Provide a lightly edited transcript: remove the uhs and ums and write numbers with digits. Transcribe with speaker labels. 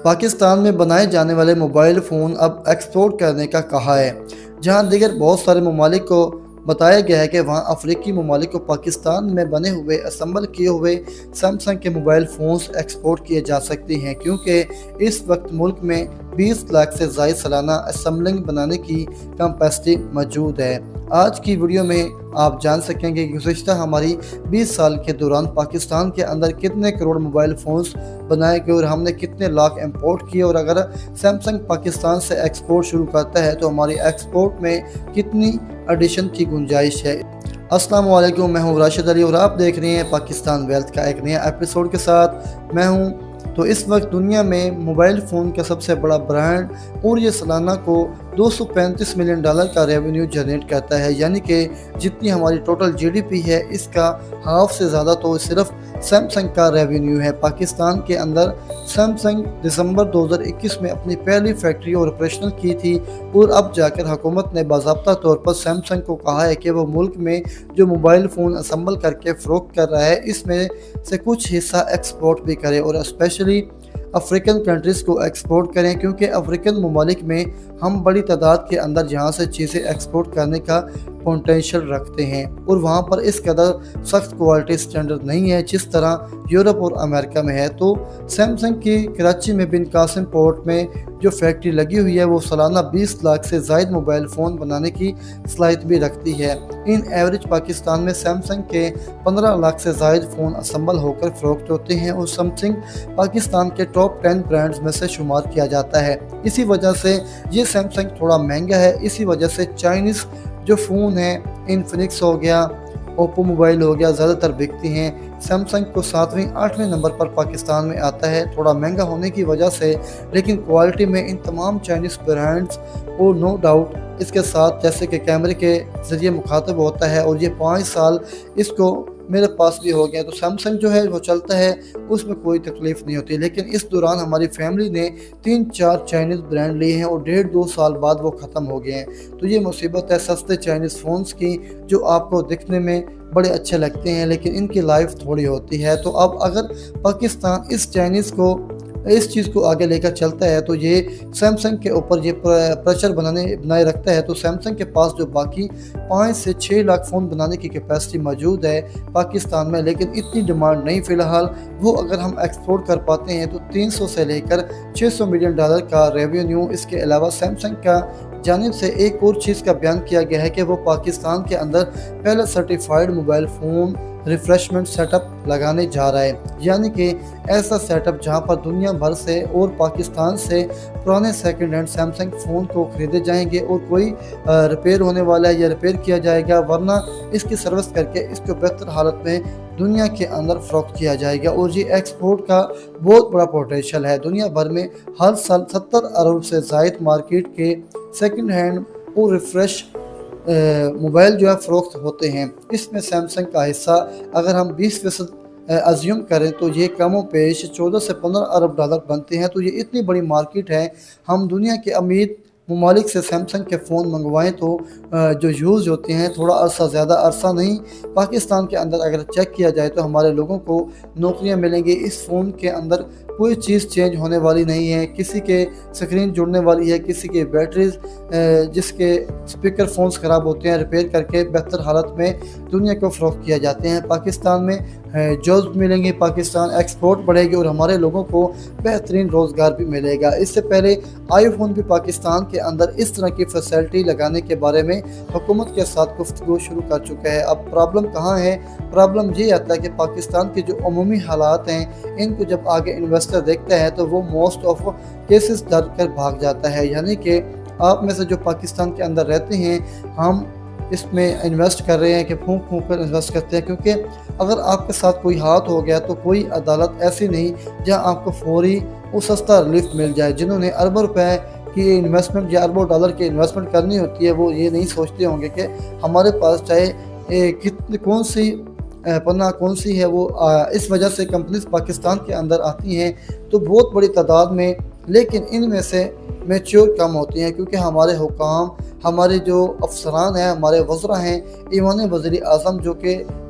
Speaker 1: پاکستان میں بنائے جانے والے موبائل فون اب ایکسپورٹ کرنے کا کہا ہے۔ جہاں دیگر بہت سارے ممالک کو بتایا گیا ہے کہ وہاں افریقی ممالک کو پاکستان میں بنے ہوئے اسمبل کیے ہوئے سیمسنگ کے موبائل فونز ایکسپورٹ کیے جا سکتے ہیں، کیونکہ اس وقت ملک میں 20 لاکھ سے زائد سالانہ اسمبلنگ بنانے کی کیپیسٹی موجود ہے۔ آج کی ویڈیو میں آپ جان سکیں گے کہ گزشتہ ہماری 20 سال کے دوران پاکستان کے اندر کتنے کروڑ موبائل فونز بنائے گئے اور ہم نے کتنے لاکھ امپورٹ کیے، اور اگر سیمسنگ پاکستان سے ایکسپورٹ شروع کرتا ہے تو ہماری ایکسپورٹ میں کتنی ایڈیشن کی گنجائش ہے۔ السلام علیکم، میں ہوں راشد علی اور آپ دیکھ رہے ہیں پاکستان ویلتھ کا ایک نیا ایپیسوڈ کے ساتھ میں ہوں۔ تو اس وقت دنیا میں موبائل فون کا سب سے بڑا برانڈ اور یہ سالانہ کو $235 ملین کا ریونیو جنریٹ کرتا ہے، یعنی کہ جتنی ہماری ٹوٹل جی ڈی پی ہے اس کا ہاف سے زیادہ تو صرف سیمسنگ کا ریونیو ہے۔ پاکستان کے اندر سیمسنگ دسمبر 2021 میں اپنی پہلی فیکٹری آپریشنل کی تھی، اور اب جا کر حکومت نے باضابطہ طور پر سیمسنگ کو کہا ہے کہ وہ ملک میں جو موبائل فون اسمبل کر کے فروخت کر رہا ہے اس میں سے کچھ حصہ ایکسپورٹ بھی کرے، اور اسپیشلی افریقن کنٹریز کو ایکسپورٹ کریں، کیونکہ افریقن ممالک میں ہم بڑی تعداد کے اندر جہاں سے چیزیں ایکسپورٹ کرنے کا پوٹینشیل رکھتے ہیں، اور وہاں پر اس قدر سخت کوالٹی سٹینڈرڈ نہیں ہے جس طرح یورپ اور امریکہ میں ہے۔ تو سیمسنگ کی کراچی میں بن قاسم پورٹ میں جو فیکٹری لگی ہوئی ہے وہ سالانہ 20 لاکھ سے زائد موبائل فون بنانے کی صلاحیت بھی رکھتی ہے۔ ان ایوریج پاکستان میں سیمسنگ کے 15 لاکھ سے زائد فون اسمبل ہو کر فروخت ہوتے ہیں، اور سیمسنگ پاکستان کے ٹاپ 10 برانڈز میں سے شمار کیا جاتا ہے۔ اسی وجہ سے یہ سیمسنگ تھوڑا مہنگا ہے، اسی وجہ سے چائنیز جو فون ہیں انفنکس ہو گیا، اوپو موبائل ہو گیا، زیادہ تر بکتی ہیں۔ سیمسنگ کو 7ویں 8ویں نمبر پر پاکستان میں آتا ہے، تھوڑا مہنگا ہونے کی وجہ سے، لیکن کوالٹی میں ان تمام چائنیز برانڈز اور نو ڈاؤٹ اس کے ساتھ جیسے کہ کیمرے کے ذریعے مخاطب ہوتا ہے، اور یہ 5 سال اس کو میرے پاس بھی ہو گیا، تو سیمسنگ جو ہے وہ چلتا ہے، اس میں کوئی تکلیف نہیں ہوتی۔ لیکن اس دوران ہماری فیملی نے 3-4 چائنیز برانڈ لیے ہیں اور 1.5-2 سال بعد وہ ختم ہو گئے ہیں۔ تو یہ مصیبت ہے سستے چائنیز فونز کی، جو آپ کو دکھنے میں بڑے اچھے لگتے ہیں لیکن ان کی لائف تھوڑی ہوتی ہے۔ تو اب اگر پاکستان اس چیز کو آگے لے کر چلتا ہے تو یہ سیمسنگ کے اوپر یہ پریشر بنائے رکھتا ہے، تو سیمسنگ کے پاس جو باقی 5 سے 6 لاکھ فون بنانے کی کیپیسٹی موجود ہے پاکستان میں، لیکن اتنی ڈیمانڈ نہیں فی الحال۔ وہ اگر ہم ایکسپورٹ کر پاتے ہیں تو $300 سے لے کر $600 ملین کا ریونیو۔ اس کے علاوہ سیمسنگ کا جانب سے ایک اور چیز کا بیان کیا گیا ہے کہ وہ پاکستان کے اندر پہلا certified mobile phone refreshment set up لگانے جا رہا ہے، یعنی کہ ایسا سیٹ اپ جہاں پر دنیا بھر سے اور پاکستان سے پرانے سیکنڈ ہینڈ سیمسنگ فون کو خریدے جائیں گے، اور کوئی ریپیئر ہونے والا ہے یا ریپیئر کیا جائے گا، ورنہ اس کی سروس کر کے اس کو بہتر حالت میں دنیا کے اندر فروخت کیا جائے گا۔ اور یہ ایکسپورٹ کا بہت بڑا پوٹینشیل ہے۔ دنیا بھر میں ہر سال 70 ارب سے زائد مارکیٹ کے سیکنڈ ہینڈ اور ریفریش موبائل جو ہے فروخت ہوتے ہیں۔ اس میں سیمسنگ کا حصہ اگر ہم 20% ازیوم کریں تو یہ کم و بیش 14 سے 15 ارب ڈالر بنتے ہیں۔ تو یہ اتنی بڑی مارکیٹ ہے، ہم دنیا کے امیر ممالک سے سیمسنگ کے فون منگوائیں تو جو یوز ہوتے ہیں تھوڑا عرصہ، زیادہ عرصہ نہیں، پاکستان کے اندر اگر چیک کیا جائے تو ہمارے لوگوں کو نوکریاں ملیں گی۔ اس فون کے اندر کوئی چیز چینج ہونے والی نہیں ہے، کسی کے سکرین جڑنے والی ہے، کسی کے بیٹریز جس کے سپیکر فونز خراب ہوتے ہیں ریپیئر کر کے بہتر حالت میں دنیا کو فروخت کیا جاتے ہیں۔ پاکستان میں جابز ملیں گے، پاکستان ایکسپورٹ بڑھے گی، اور ہمارے لوگوں کو بہترین روزگار بھی ملے گا۔ اس سے پہلے آئی فون بھی پاکستان کے اندر اس طرح کی فیسلٹی لگانے کے بارے میں حکومت کے ساتھ گفتگو شروع کر چکا ہے۔ اب پرابلم کہاں ہے؟ پرابلم یہ آتا ہے کہ پاکستان کے جو عمومی حالات ہیں ان کو جب آگے انویسٹر دیکھتا ہے تو وہ موسٹ آف کیسز ڈر کر بھاگ جاتا ہے، یعنی کہ آپ میں سے جو پاکستان کے اندر رہتے ہیں، ہم اس میں انویسٹ کر رہے ہیں کہ پھونک کر انویسٹ کرتے ہیں، کیونکہ اگر آپ کے ساتھ کوئی ہاتھ ہو گیا تو کوئی عدالت ایسی نہیں جہاں آپ کو فوری اور سستا ریلیف مل جائے۔ جنہوں نے اربوں روپے کی انویسٹمنٹ یا اربوں ڈالر کی انویسٹمنٹ کرنی ہوتی ہے وہ یہ نہیں سوچتے ہوں گے کہ ہمارے پاس چاہے کون سی پناہ کون سی ہے، وہ اس وجہ سے کمپنیز پاکستان کے اندر آتی ہیں تو بہت بڑی تعداد میں، لیکن ان میں سے میچور کم ہوتی ہیں، کیونکہ ہمارے حکام، ہمارے جو افسران ہیں، ہمارے وزراء ہیں، ایوان وزیر اعظم جو کہ